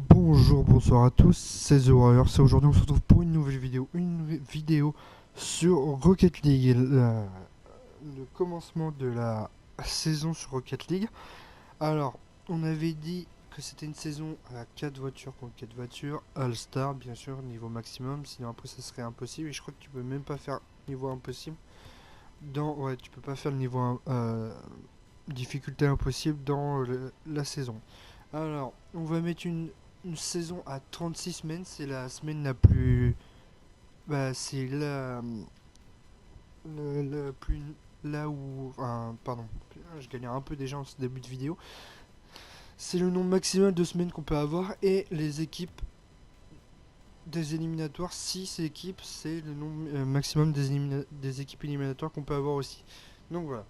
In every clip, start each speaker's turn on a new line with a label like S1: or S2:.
S1: Bonjour, bonsoir à tous, c'est The Warrior. C'est aujourd'hui on se retrouve pour une nouvelle vidéo, sur Rocket League, le commencement de la saison sur Rocket League. Alors, on avait dit que c'était une saison à 4 voitures contre 4 voitures, All-Star bien sûr, niveau maximum, sinon après ça serait impossible. Et je crois que tu peux même pas faire niveau impossible. Ouais, tu peux pas faire le niveau difficulté impossible dans la saison. Alors, on va mettre une saison à 36 semaines, c'est la semaine la plus. Bah, c'est la plus. Là où. Enfin, pardon, je galère un peu déjà en ce début de vidéo. C'est le nombre maximal de semaines qu'on peut avoir et les équipes des éliminatoires. 6 équipes, c'est le nombre maximum des équipes éliminatoires qu'on peut avoir aussi. Donc voilà.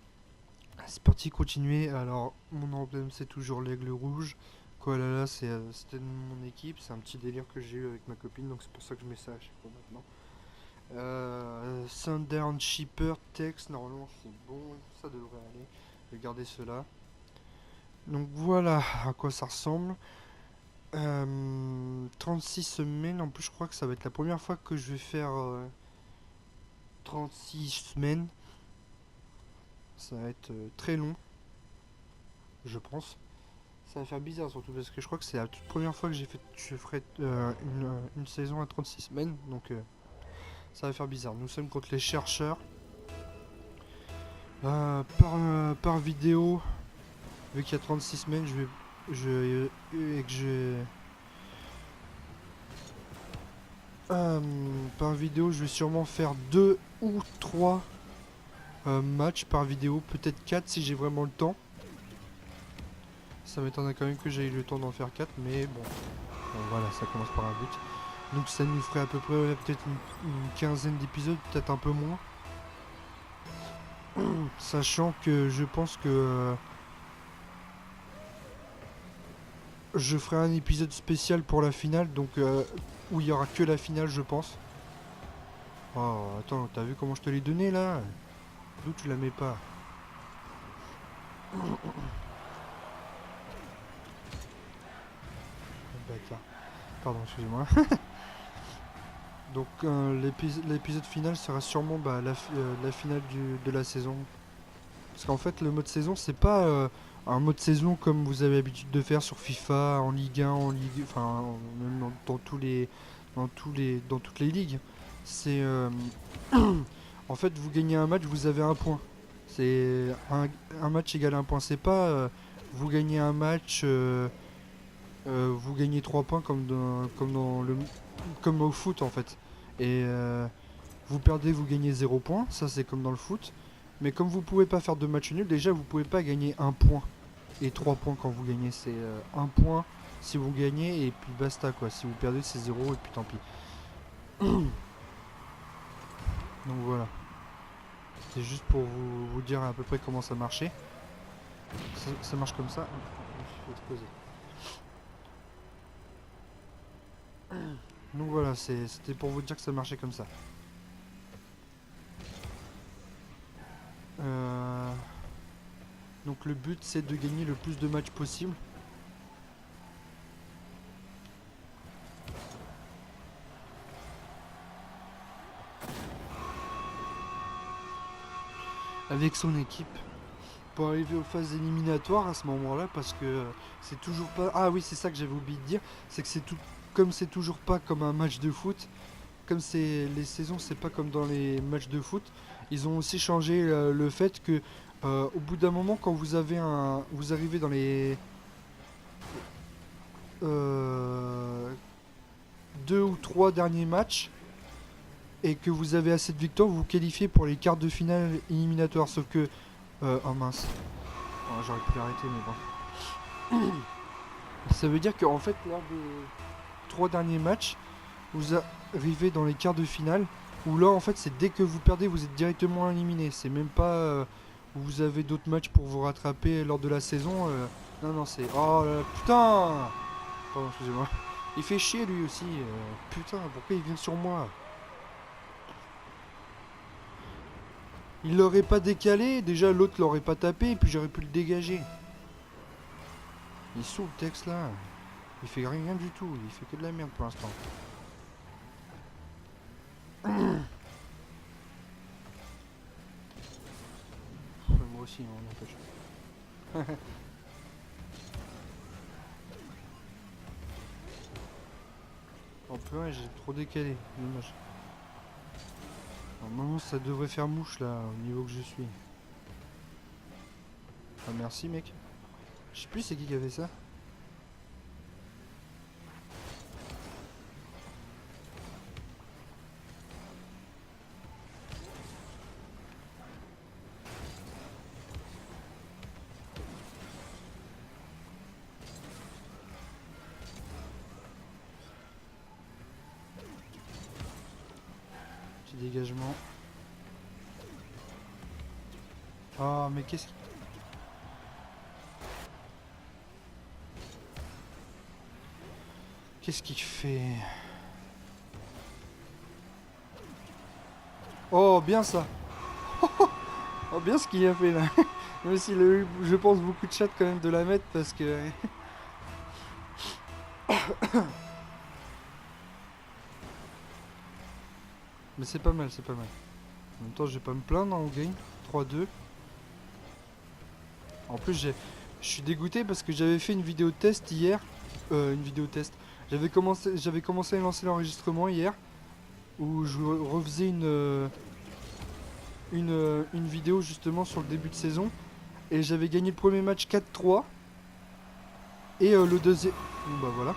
S1: C'est parti, continuer. Alors, mon emblème, c'est toujours l'aigle rouge. Koalala, c'était mon équipe. C'est un petit délire que j'ai eu avec ma copine, donc c'est pour ça que je mets ça à chaque fois maintenant. Sundown Shipper, Text, normalement c'est bon, ça devrait aller. Je vais garder cela. Donc voilà à quoi ça ressemble. 36 semaines, en plus je crois que ça va être la première fois que je vais faire 36 semaines. Ça va être très long, je pense. Ça va faire bizarre surtout parce que je crois que c'est la toute première fois que je ferai une saison à 36 semaines, donc ça va faire bizarre. Nous sommes contre les chercheurs. Par vidéo, vu qu'il y a 36 semaines, et que par vidéo, je vais sûrement faire 2 ou 3 matchs par vidéo, peut-être 4 si j'ai vraiment le temps. Ça m'étonnerait quand même que j'ai eu le temps d'en faire 4, mais bon. Bon, voilà, ça commence par un but. Donc ça nous ferait à peu près peut-être une quinzaine d'épisodes, peut-être un peu moins. Sachant que je pense que je ferai un épisode spécial pour la finale, donc où il y aura que la finale, je pense. Oh, attends, t'as vu comment je te l'ai donné là? D'où tu la mets pas? Bâtard. Pardon, excusez-moi. Donc l'épisode final sera sûrement la finale de la saison. Parce qu'en fait, le mode saison, c'est pas un mode saison comme vous avez l'habitude de faire sur FIFA, en Ligue 1, en Ligue, enfin, même dans toutes les ligues. C'est en fait, vous gagnez un match, vous avez un point. C'est un match égale un point. C'est pas vous gagnez un match, vous gagnez 3 points comme au foot en fait. Et vous perdez, vous gagnez 0 points. Ça, c'est comme dans le foot. Mais comme vous pouvez pas faire de match nul, déjà vous pouvez pas gagner un point et 3 points quand vous gagnez. C'est un point si vous gagnez et puis basta quoi. Si vous perdez, c'est 0 et puis tant pis. Donc voilà. C'est juste pour vous dire à peu près comment ça marchait. Ça marche comme ça. Je me suis fait exploser. Donc voilà, c'était pour vous dire que ça marchait comme ça. Euh, donc le but c'est de gagner le plus de matchs possible. Avec son équipe. Pour arriver aux phases éliminatoires à ce moment-là, parce que c'est toujours pas. Ah oui, c'est ça que j'avais oublié de dire, c'est que c'est tout. Comme c'est toujours pas comme un match de foot, comme c'est les saisons, c'est pas comme dans les matchs de foot. Ils ont aussi changé le fait que au bout d'un moment, quand vous arrivez dans les euh, 2 ou 3 derniers matchs et que vous avez assez de victoires, vous vous qualifiez pour les quarts de finale éliminatoires. Sauf que oh mince, oh, j'aurais pu l'arrêter, mais bon. Ça veut dire qu'en fait, lors des 3 derniers matchs, vous arrivez dans les quarts de finale, où là, en fait, c'est dès que vous perdez, vous êtes directement éliminé. C'est même pas vous avez d'autres matchs pour vous rattraper lors de la saison. Non, non, c'est. Oh là là, putain. Pardon, excusez-moi. Il fait chier lui aussi. Putain, pourquoi il vient sur moi? Il l'aurait pas décalé, déjà l'autre l'aurait pas tapé, et puis j'aurais pu le dégager. Il est sous le texte là. Il fait rien du tout, il fait que de la merde pour l'instant. Moi aussi, on n'empêche. Oh purée, j'ai trop décalé, dommage. Normalement ça devrait faire mouche là, au niveau que je suis. Ah merci mec. Je sais plus c'est qui avait ça. Petit dégagement. Oh mais qu'est-ce qui... Qu'est-ce qu'il fait? Oh bien ça. Oh bien ce qu'il a fait là. Même s'il a eu, je pense, beaucoup de chat quand même de la mettre parce que... Mais c'est pas mal, c'est pas mal. En même temps, je vais pas me plaindre, hein, on gagne 3-2. En plus, je suis dégoûté parce que j'avais fait une vidéo test hier. Une vidéo test. J'avais commencé à lancer l'enregistrement hier. Où je refaisais une vidéo justement sur le début de saison. Et j'avais gagné le premier match 4-3. Et le deuxième... Bon, bah voilà.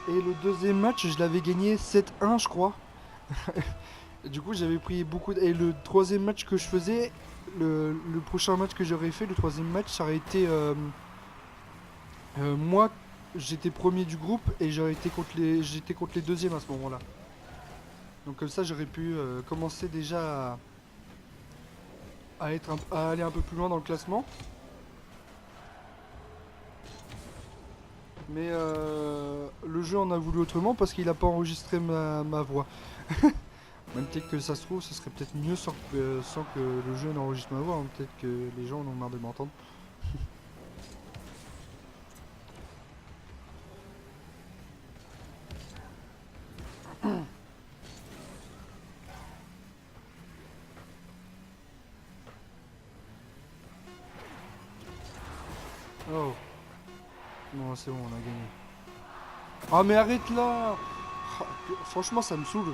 S1: Et le deuxième match, je l'avais gagné 7-1, je crois. Et du coup, j'avais pris beaucoup de... Et le troisième match que je faisais, le prochain match que j'aurais fait, le troisième match, ça aurait été... moi, j'étais premier du groupe et j'étais contre les deuxièmes à ce moment-là. Donc comme ça, j'aurais pu commencer déjà à aller un peu plus loin dans le classement. Mais le jeu en a voulu autrement parce qu'il n'a pas enregistré ma voix. Même peut-être que ça se trouve, ce serait peut-être mieux sans que le jeu n'enregistre ma voix. Hein. Peut-être que les gens en ont marre de m'entendre. Oh. Non, c'est bon, on a gagné. Ah mais arrête là. Ah, franchement, ça me saoule.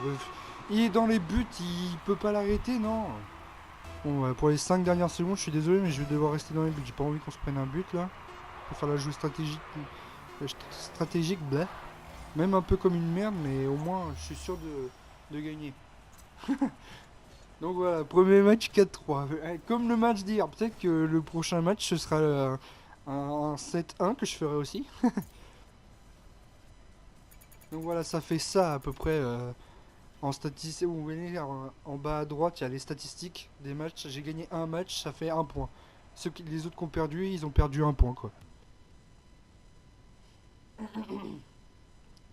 S1: Il est dans les buts, il peut pas l'arrêter, non. Bon, pour les 5 dernières secondes, je suis désolé, mais je vais devoir rester dans les buts. J'ai pas envie qu'on se prenne un but là. Pour faire la jouer stratégique. Stratégique, bleh. Même un peu comme une merde, mais au moins, je suis sûr de gagner. Donc voilà, premier match 4-3. Comme le match d'hier, peut-être que le prochain match, ce sera un 7-1 que je ferai aussi. Donc voilà, ça fait ça à peu près en statistiques. Vous voyez, en bas à droite, il y a les statistiques des matchs. J'ai gagné un match, ça fait un point. Les autres qui ont perdu, ils ont perdu un point quoi.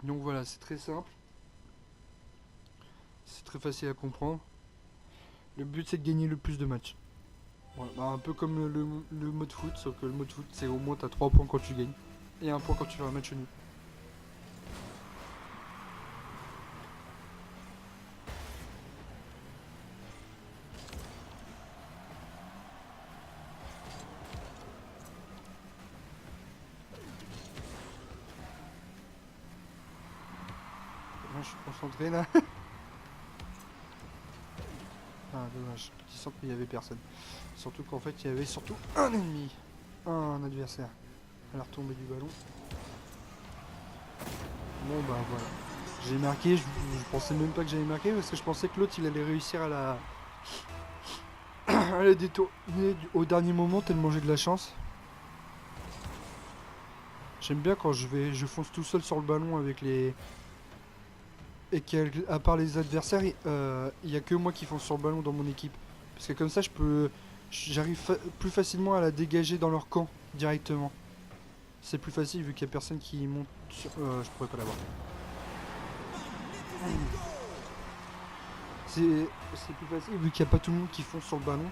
S1: Donc voilà, c'est très simple. C'est très facile à comprendre. Le but c'est de gagner le plus de matchs. Voilà, bah, un peu comme le mode foot, sauf que le mode foot c'est au moins t'as 3 points quand tu gagnes. Et un point quand tu fais un match nul. Moi je suis concentré là. Ah dommage, petit centre mais il n'y avait personne. Surtout qu'en fait il y avait surtout un ennemi. Un adversaire. À la retombée du ballon. Bon bah voilà. J'ai marqué, je pensais même pas que j'allais marquer parce que je pensais que l'autre il allait réussir à la... à la détourner au dernier moment tellement j'ai de la chance. J'aime bien quand je fonce tout seul sur le ballon avec les... Et qu'à part les adversaires, il n'y a que moi qui fonce sur le ballon dans mon équipe. Parce que comme ça j'arrive plus facilement à la dégager dans leur camp directement. C'est plus facile vu qu'il n'y a personne qui monte sur... je pourrais pas l'avoir. C'est plus facile vu qu'il n'y a pas tout le monde qui fonce sur le ballon.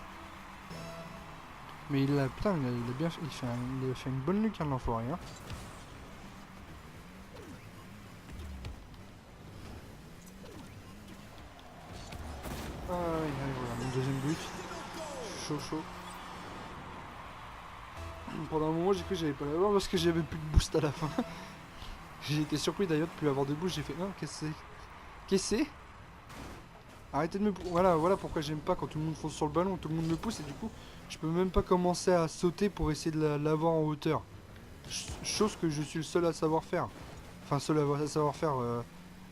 S1: Mais putain, il a bien fait, il a fait une bonne lucarne l'enfoiré. Hein. chaud. Pendant un moment j'ai cru que j'allais pas l'avoir parce que j'avais plus de boost à la fin. J'ai été surpris d'ailleurs de plus avoir de boost, j'ai fait qu'est-ce que c'est. Arrêtez de me... Voilà pourquoi j'aime pas quand tout le monde fonce sur le ballon, tout le monde me pousse et du coup je peux même pas commencer à sauter pour essayer de l'avoir en hauteur. Chose que je suis le seul à savoir faire. Enfin seul à savoir faire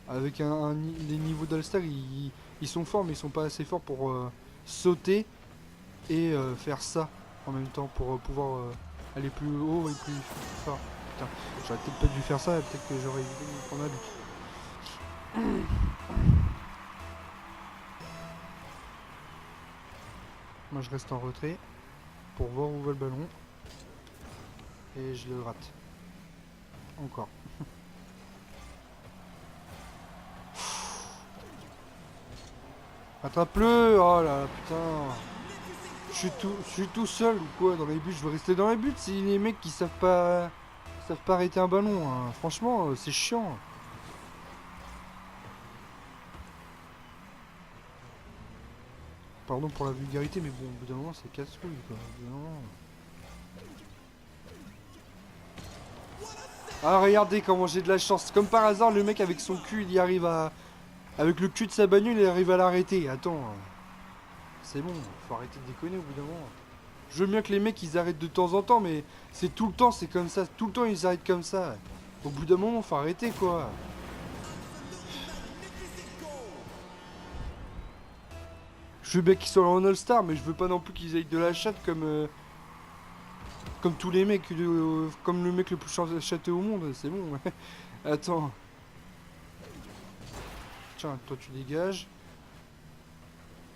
S1: avec les niveaux d'All-Star, ils sont forts mais ils sont pas assez forts pour sauter et faire ça en même temps pour pouvoir aller plus haut et plus fort. Putain, j'aurais peut-être pas dû faire ça, peut-être que j'aurais évité de me prendre la but. Moi je reste en retrait pour voir où va le ballon. Et je le rate. Encore. Attrape-le! Oh là, putain! Je suis tout seul ou quoi dans les buts? Je veux rester dans les buts si les mecs qui savent pas arrêter un ballon. Hein. Franchement, c'est chiant. Pardon pour la vulgarité, mais bon, au bout d'un moment, c'est casse-couille quoi. Ah, regardez comment j'ai de la chance. Comme par hasard, le mec avec son cul, il y arrive à. Avec le cul de sa bagnole, il arrive à l'arrêter. Attends. C'est bon, faut arrêter de déconner au bout d'un moment. Je veux bien que les mecs ils arrêtent de temps en temps, mais c'est tout le temps, c'est comme ça. Tout le temps ils arrêtent comme ça. Au bout d'un moment, faut arrêter quoi. Je veux bien qu'ils soient en All-Star, mais je veux pas non plus qu'ils aillent de la chatte comme tous les mecs, comme le mec le plus chaté au monde. C'est bon. Attends. Tiens, toi tu dégages.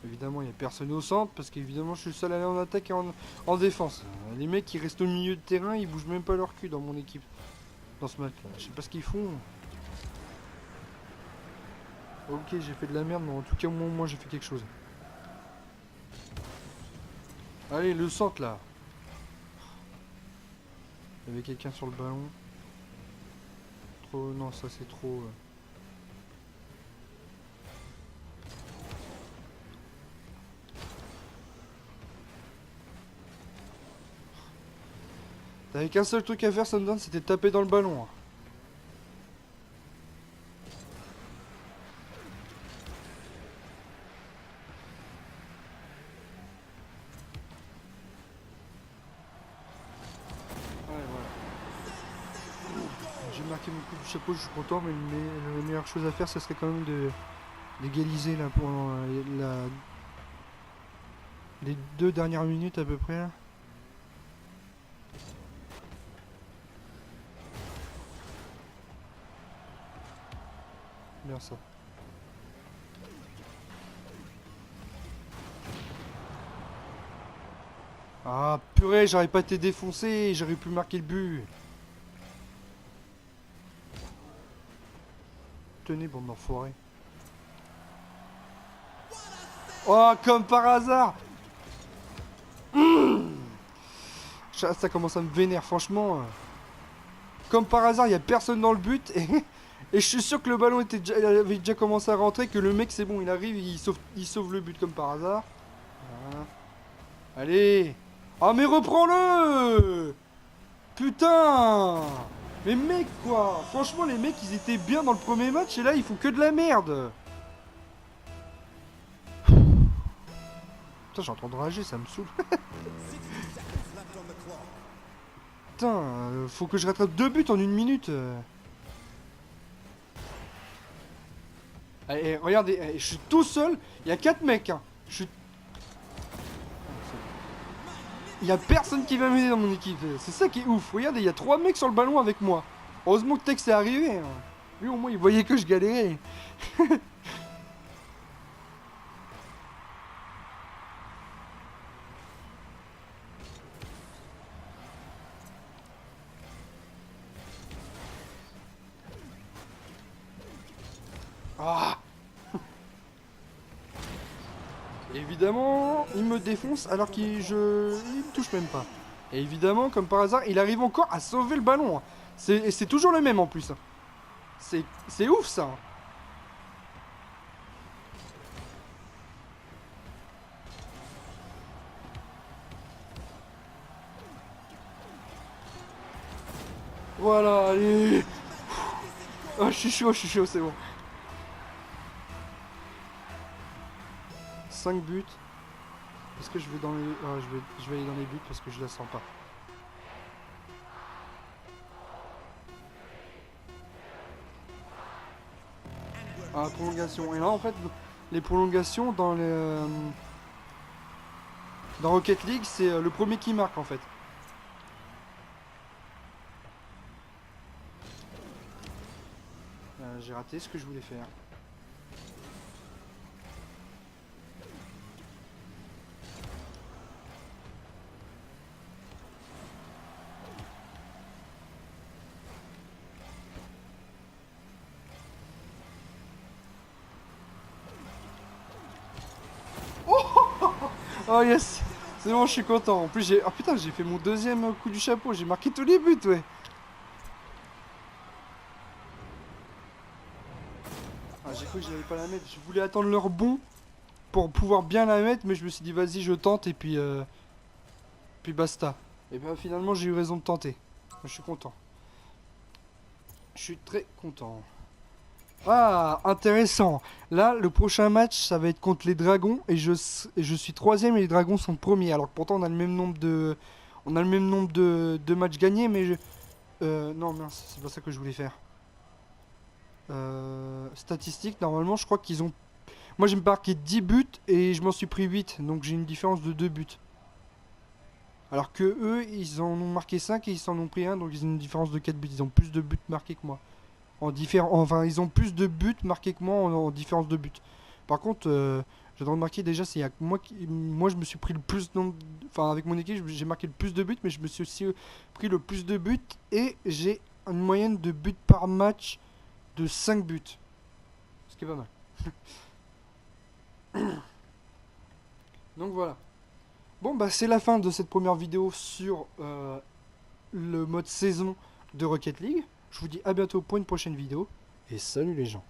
S1: Évidemment, il n'y a personne au centre parce qu'évidemment, je suis le seul à aller en attaque et en défense. Les mecs qui restent au milieu de terrain, ils bougent même pas leur cul dans mon équipe. Dans ce match-là. Je sais pas ce qu'ils font. Ok, j'ai fait de la merde, mais en tout cas, moi j'ai fait quelque chose. Allez, le centre là. Il y avait quelqu'un sur le ballon. Trop. Non, ça c'est trop. T'avais qu'un seul truc à faire, Sundance, c'était de taper dans le ballon. Hein. Ouais, voilà. J'ai marqué mon coup du chapeau, je suis content, mais la meilleure chose à faire, ce serait quand même d'égaliser là pour les 2 dernières minutes à peu près. Là. Bien ça. Ah purée, j'aurais pas été défoncé, j'aurais pu marquer le but. Tenez, bande d'enfoirés. Oh, comme par hasard. Ça commence à me vénère, franchement. Comme par hasard, il n'y a personne dans le but. Et je suis sûr que le ballon avait déjà commencé à rentrer. Que le mec, c'est bon, il arrive, il sauve le but comme par hasard. Voilà. Allez. Ah, mais reprends-le. Putain. Mais mec, quoi. Franchement, les mecs, ils étaient bien dans le premier match. Et là, ils font que de la merde. Putain, j'ai entendu rager, ça me saoule. Putain, faut que je rattrape 2 buts en 1 minute. Allez, regardez, je suis tout seul. Il y a 4 mecs. Hein. Il y a personne qui va m'aider dans mon équipe. C'est ça qui est ouf. Regardez, il y a 3 mecs sur le ballon avec moi. Heureusement que Tex est arrivé. Hein. Lui, au moins, il voyait que je galérais. Ah. Évidemment, il me défonce alors qu'il me touche même pas. Et évidemment, comme par hasard, il arrive encore à sauver le ballon. Hein. C'est toujours le même en plus. Hein. C'est ouf ça. Hein. Voilà, allez. Oh, je suis chaud, c'est bon. 5 buts. Est-ce que je vais dans les... Ah, je vais aller dans les buts parce que je la sens pas. Ah, prolongation. Et là, en fait, les prolongations dans Rocket League, c'est le premier qui marque, en fait. J'ai raté ce que je voulais faire. Oh yes. C'est bon, je suis content. En plus, j'ai... Oh putain, j'ai fait mon deuxième coup du chapeau. J'ai marqué tous les buts, ouais. Ah, j'ai cru que j'allais pas la mettre. Je voulais attendre leur bon pour pouvoir bien la mettre, mais je me suis dit, vas-y, je tente et puis basta. Et bien finalement, j'ai eu raison de tenter. Je suis content. Je suis très content. Ah, intéressant. Là, le prochain match, ça va être contre les Dragons et je suis troisième et les Dragons sont premiers. Alors que pourtant, on a le même nombre de matchs gagnés, mais non, mince, c'est pas ça que je voulais faire. Statistiques, normalement, je crois qu'ils ont... Moi, j'ai marqué 10 buts et je m'en suis pris 8, donc j'ai une différence de 2 buts. Alors que eux, ils en ont marqué 5 et ils s'en ont pris un, donc ils ont une différence de 4 buts. Ils ont plus de buts marqués que moi. Enfin, ils ont plus de buts marqués que moi en différence de buts. Par contre, je dois remarquer déjà, c'est moi je me suis pris le plus enfin avec mon équipe, j'ai marqué le plus de buts, mais je me suis aussi pris le plus de buts et j'ai une moyenne de buts par match de 5 buts. Ce qui est pas mal. Donc voilà. Bon bah c'est la fin de cette première vidéo sur le mode saison de Rocket League. Je vous dis à bientôt pour une prochaine vidéo et salut les gens.